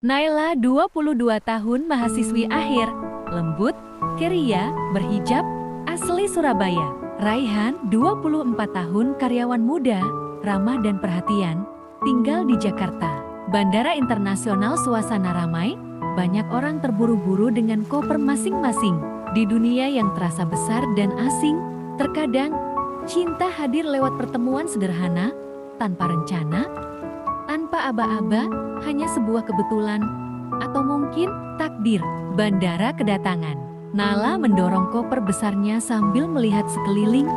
Naila 22 tahun mahasiswi akhir, lembut, ceria, berhijab, asli Surabaya. Raihan 24 tahun karyawan muda, ramah dan perhatian, tinggal di Jakarta. Bandara internasional suasana ramai, banyak orang terburu-buru dengan koper masing-masing. Di dunia yang terasa besar dan asing, terkadang cinta hadir lewat pertemuan sederhana, tanpa rencana, tanpa aba-aba, hanya sebuah kebetulan, atau mungkin takdir. Bandara kedatangan. Nala mendorong koper besarnya sambil melihat sekeliling,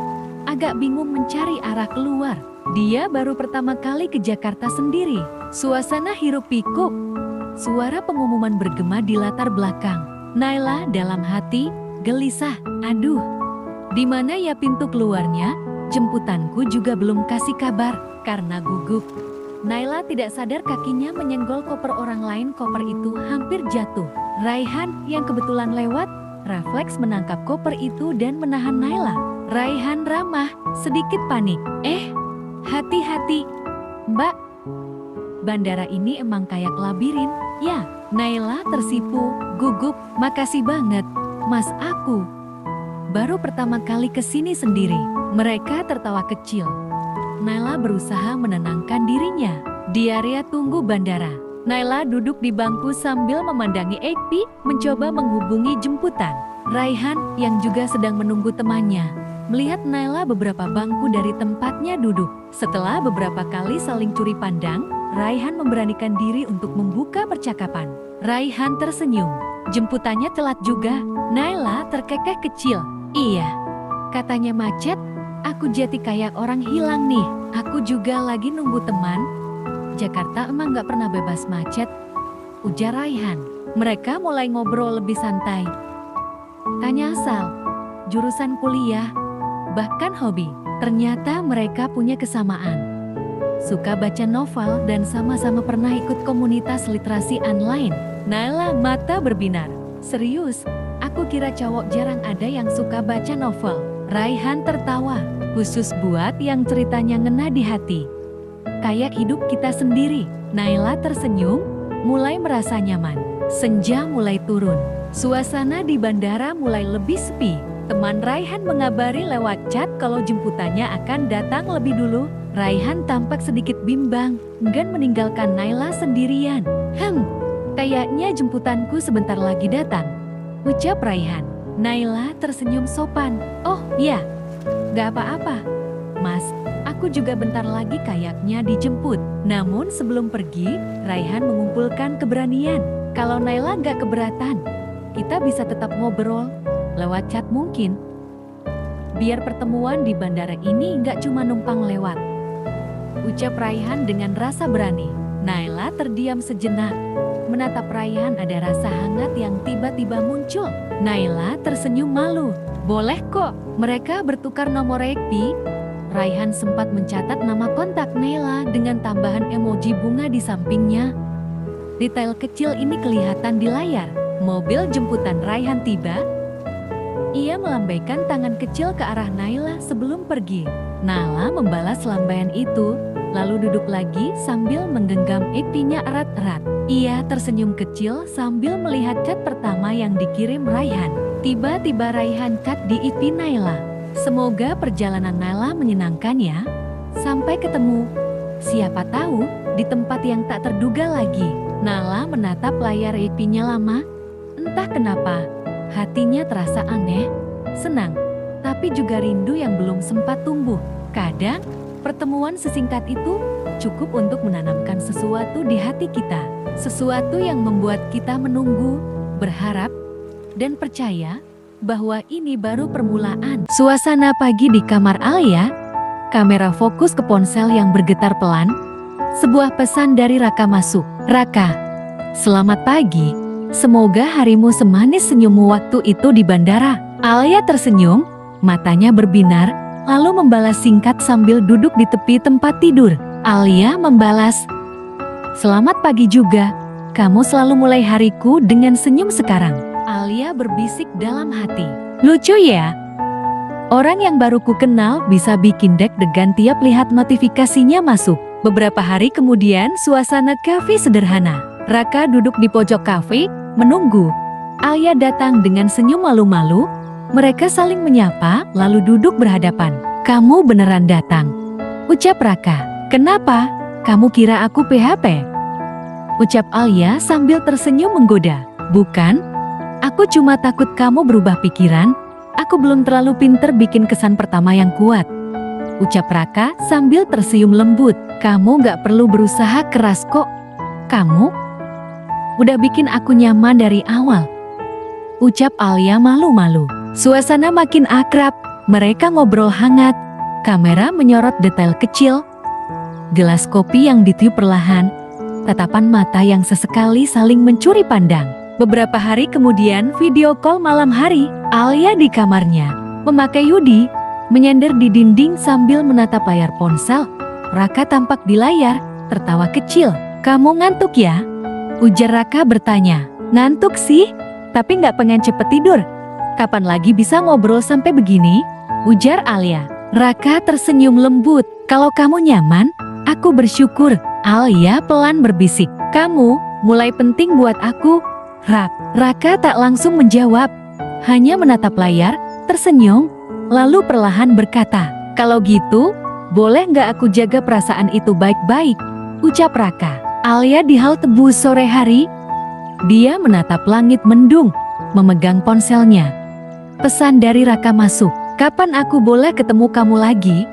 agak bingung mencari arah keluar. Dia baru pertama kali ke Jakarta sendiri. Suasana hiruk pikuk. Suara pengumuman bergema di latar belakang. Naila dalam hati, gelisah. Aduh, di mana ya pintu keluarnya? Jemputanku juga belum kasih kabar. Karena gugup, Naila tidak sadar kakinya menyenggol koper orang lain. Koper itu hampir jatuh. Raihan yang kebetulan lewat, refleks menangkap koper itu dan menahan Naila. Raihan ramah, sedikit panik. Hati-hati, Mbak. Bandara ini emang kayak labirin, ya? Naila tersipu, gugup. Makasih banget, Mas, aku baru pertama kali kesini sendiri. Mereka tertawa kecil. Naila berusaha menenangkan dirinya. Di area tunggu bandara, Naila duduk di bangku sambil memandangi Ekpi mencoba menghubungi jemputan. Raihan yang juga sedang menunggu temannya, melihat Naila beberapa bangku dari tempatnya duduk. Setelah beberapa kali saling curi pandang, Raihan memberanikan diri untuk membuka percakapan. Raihan tersenyum. Jemputannya telat juga. Naila terkekeh kecil. Iya, katanya macet. Aku jadi kayak orang hilang nih. Aku juga lagi nunggu teman. Jakarta emang gak pernah bebas macet, ujar Raihan. Mereka mulai ngobrol lebih santai. Tanya asal, jurusan kuliah, bahkan hobi. Ternyata mereka punya kesamaan. Suka baca novel dan sama-sama pernah ikut komunitas literasi online. Naila mata berbinar. Serius, aku kira cowok jarang ada yang suka baca novel. Raihan tertawa, khusus buat yang ceritanya ngena di hati. Kayak hidup kita sendiri. Naila tersenyum, mulai merasa nyaman. Senja mulai turun. Suasana di bandara mulai lebih sepi. Teman Raihan mengabari lewat chat kalau jemputannya akan datang lebih dulu. Raihan tampak sedikit bimbang, enggan meninggalkan Naila sendirian. Kayaknya jemputanku sebentar lagi datang, ucap Raihan. Naila tersenyum sopan. Oh iya, gak apa-apa, Mas. Aku juga bentar lagi kayaknya dijemput. Namun sebelum pergi, Raihan mengumpulkan keberanian. Kalau Naila gak keberatan, kita bisa tetap ngobrol lewat chat mungkin. Biar pertemuan di bandara ini gak cuma numpang lewat, ucap Raihan dengan rasa berani. Naila terdiam sejenak. Menatap Raihan ada rasa hangat yang tiba-tiba muncul. Naila tersenyum malu. Boleh kok. Mereka bertukar nomor Ekpi. Raihan sempat mencatat nama kontak Naila dengan tambahan emoji bunga di sampingnya. Detail kecil ini kelihatan di layar. Mobil jemputan Raihan tiba. Ia melambaikan tangan kecil ke arah Naila sebelum pergi. Naila membalas lambaian itu, lalu duduk lagi sambil menggenggam Ekpinya erat-erat. Ia tersenyum kecil sambil melihat chat pertama yang dikirim Raihan. Tiba-tiba Raihan chat di Ekpi Naila. Semoga perjalanan Naila menyenangkan ya. Sampai ketemu. Siapa tahu di tempat yang tak terduga lagi. Naila menatap layar Ekpinya lama. Entah kenapa, hatinya terasa aneh, senang, tapi juga rindu yang belum sempat tumbuh. Kadang, pertemuan sesingkat itu cukup untuk menanamkan sesuatu di hati kita. Sesuatu yang membuat kita menunggu, berharap, dan percaya bahwa ini baru permulaan. Suasana pagi di kamar Alia, kamera fokus ke ponsel yang bergetar pelan. Sebuah pesan dari Raka masuk. Raka, selamat pagi. Semoga harimu semanis senyummu waktu itu di bandara. Alia tersenyum, matanya berbinar, lalu membalas singkat sambil duduk di tepi tempat tidur. Alia membalas, selamat pagi juga. Kamu selalu mulai hariku dengan senyum sekarang. Alia berbisik dalam hati. Lucu ya? Orang yang baru ku kenal bisa bikin deg-degan tiap lihat notifikasinya masuk. Beberapa hari kemudian suasana kafe sederhana. Raka duduk di pojok kafe, menunggu. Alia datang dengan senyum malu-malu. Mereka saling menyapa, lalu duduk berhadapan. "Kamu beneran datang?" ucap Raka. "Kenapa? Kamu kira aku PHP?" ucap Alia sambil tersenyum menggoda. "Bukan. Aku cuma takut kamu berubah pikiran. Aku belum terlalu pinter bikin kesan pertama yang kuat," ucap Raka sambil tersenyum lembut. "Kamu gak perlu berusaha keras kok. Kamu udah bikin aku nyaman dari awal," ucap Alia malu-malu. Suasana makin akrab, mereka ngobrol hangat. Kamera menyorot detail kecil. Gelas kopi yang ditiup perlahan, tatapan mata yang sesekali saling mencuri pandang. Beberapa hari kemudian, video call malam hari. Alia di kamarnya, memakai hoodie, menyender di dinding sambil menatap layar ponsel. Raka tampak di layar, tertawa kecil. "Kamu ngantuk ya?" ujar Raka bertanya. "Ngantuk sih, tapi nggak pengen cepet tidur. Kapan lagi bisa ngobrol sampai begini?" ujar Alia. Raka tersenyum lembut. "Kalau kamu nyaman, aku bersyukur." Alia pelan berbisik. "Kamu mulai penting buat aku, Raka tak langsung menjawab, hanya menatap layar, tersenyum, lalu perlahan berkata, "Kalau gitu, boleh nggak aku jaga perasaan itu baik-baik?" ucap Raka. Alia di halte bus sore hari. Dia menatap langit mendung, memegang ponselnya. Pesan dari Raka masuk. "Kapan aku boleh ketemu kamu lagi?"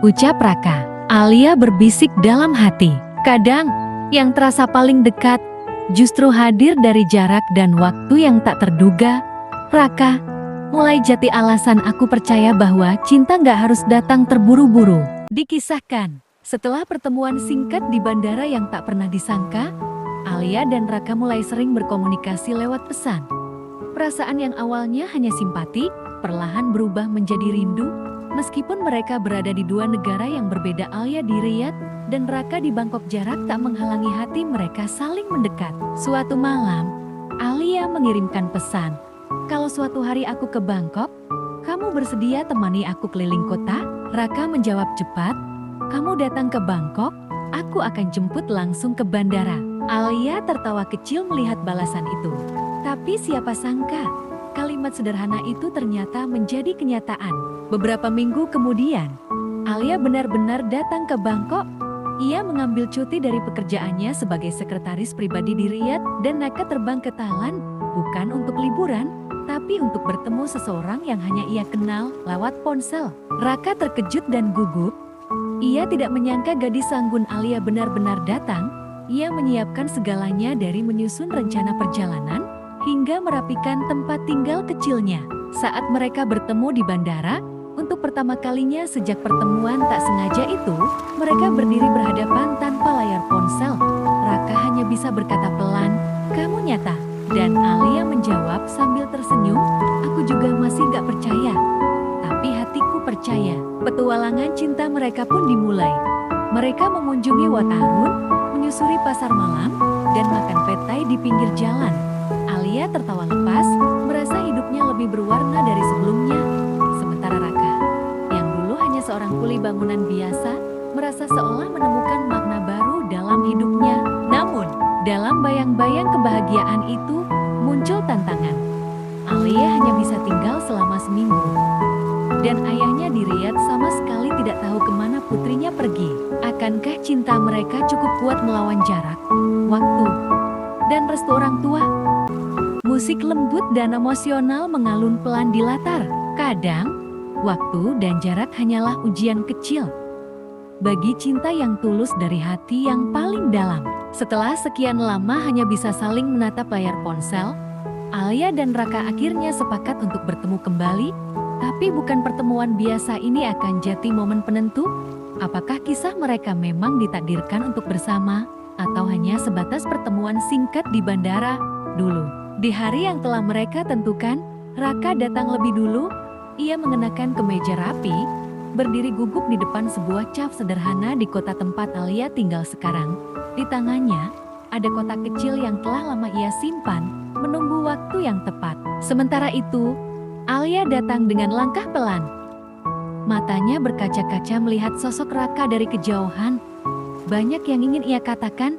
ucap Raka. Alia berbisik dalam hati. Kadang, yang terasa paling dekat justru hadir dari jarak dan waktu yang tak terduga. "Raka, mulai jati alasan aku percaya bahwa cinta gak harus datang terburu-buru." Dikisahkan, setelah pertemuan singkat di bandara yang tak pernah disangka, Alia dan Raka mulai sering berkomunikasi lewat pesan. Perasaan yang awalnya hanya simpati, perlahan berubah menjadi rindu. Meskipun mereka berada di dua negara yang berbeda, Alia di Riyadh dan Raka di Bangkok, jarak tak menghalangi hati mereka saling mendekat. Suatu malam, Alia mengirimkan pesan, "Kalau suatu hari aku ke Bangkok, kamu bersedia temani aku keliling kota?" Raka menjawab cepat, "Kamu datang ke Bangkok, aku akan jemput langsung ke bandara." Alia tertawa kecil melihat balasan itu. Tapi siapa sangka, kalimat sederhana itu ternyata menjadi kenyataan. Beberapa minggu kemudian, Alia benar-benar datang ke Bangkok. Ia mengambil cuti dari pekerjaannya sebagai sekretaris pribadi di Riyadh dan nekat terbang ke Thailand, bukan untuk liburan, tapi untuk bertemu seseorang yang hanya ia kenal lewat ponsel. Raka terkejut dan gugup. Ia tidak menyangka gadis anggun Alia benar-benar datang. Ia menyiapkan segalanya, dari menyusun rencana perjalanan hingga merapikan tempat tinggal kecilnya. Saat mereka bertemu di bandara, untuk pertama kalinya sejak pertemuan tak sengaja itu, mereka berdiri berhadapan tanpa layar ponsel. Raka hanya bisa berkata pelan, "Kamu nyata." Dan Alia menjawab sambil tersenyum, "Aku juga masih gak percaya. Tapi hatiku percaya." Petualangan cinta mereka pun dimulai. Mereka mengunjungi Wat Arun, menyusuri pasar malam, dan makan petai di pinggir jalan. Alia tertawa lepas, merasa hidupnya lebih berwarna dari sebelumnya. Sementara Raka, yang dulu hanya seorang kuli bangunan biasa, merasa seolah menemukan makna baru dalam hidupnya. Namun, dalam bayang-bayang kebahagiaan itu, muncul tantangan. Alia hanya bisa tinggal selama seminggu. Dan ayahnya di Riyadh sama sekali tidak tahu kemana putrinya pergi. Akankah cinta mereka cukup kuat melawan jarak, waktu, dan restu orang tua? Musik lembut dan emosional mengalun pelan di latar. Kadang, waktu dan jarak hanyalah ujian kecil bagi cinta yang tulus dari hati yang paling dalam. Setelah sekian lama hanya bisa saling menatap layar ponsel, Alia dan Raka akhirnya sepakat untuk bertemu kembali. Tapi bukan pertemuan biasa ini akan jadi momen penentu. Apakah kisah mereka memang ditakdirkan untuk bersama, atau hanya sebatas pertemuan singkat di bandara dulu? Di hari yang telah mereka tentukan, Raka datang lebih dulu. Ia mengenakan kemeja rapi, berdiri gugup di depan sebuah cafe sederhana di kota tempat Alia tinggal sekarang. Di tangannya, ada kotak kecil yang telah lama ia simpan, menunggu waktu yang tepat. Sementara itu, Alia datang dengan langkah pelan. Matanya berkaca-kaca melihat sosok Raka dari kejauhan. Banyak yang ingin ia katakan,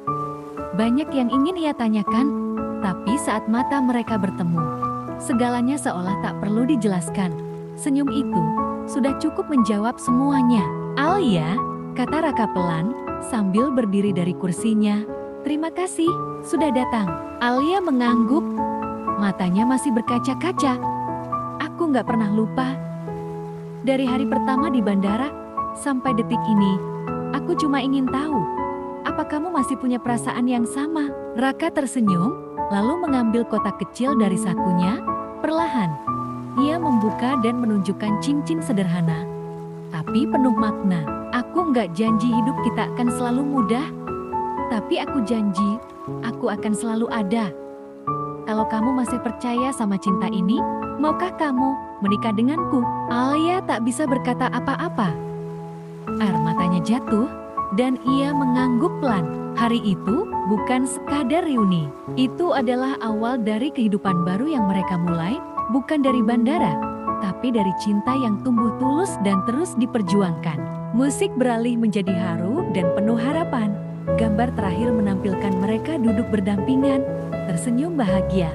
Banyak yang ingin ia tanyakan, tapi saat mata mereka bertemu, segalanya seolah tak perlu dijelaskan. Senyum itu sudah cukup menjawab semuanya. "Alia," kata Raka pelan, sambil berdiri dari kursinya. "Terima kasih, sudah datang." Alia mengangguk, matanya masih berkaca-kaca. "Aku nggak pernah lupa. Dari hari pertama di bandara, sampai detik ini, aku cuma ingin tahu, apa kamu masih punya perasaan yang sama?" Raka tersenyum, lalu mengambil kotak kecil dari sakunya. Perlahan, ia membuka dan menunjukkan cincin sederhana, tapi penuh makna. "Aku nggak janji hidup kita akan selalu mudah, tapi aku janji, aku akan selalu ada. Kalau kamu masih percaya sama cinta ini, maukah kamu menikah denganku?" Alia tak bisa berkata apa-apa. Air matanya jatuh, dan ia mengangguk pelan. Hari itu bukan sekadar reuni. Itu adalah awal dari kehidupan baru yang mereka mulai, bukan dari bandara, tapi dari cinta yang tumbuh tulus dan terus diperjuangkan. Musik beralih menjadi haru dan penuh harapan. Gambar terakhir menampilkan mereka duduk berdampingan, tersenyum bahagia.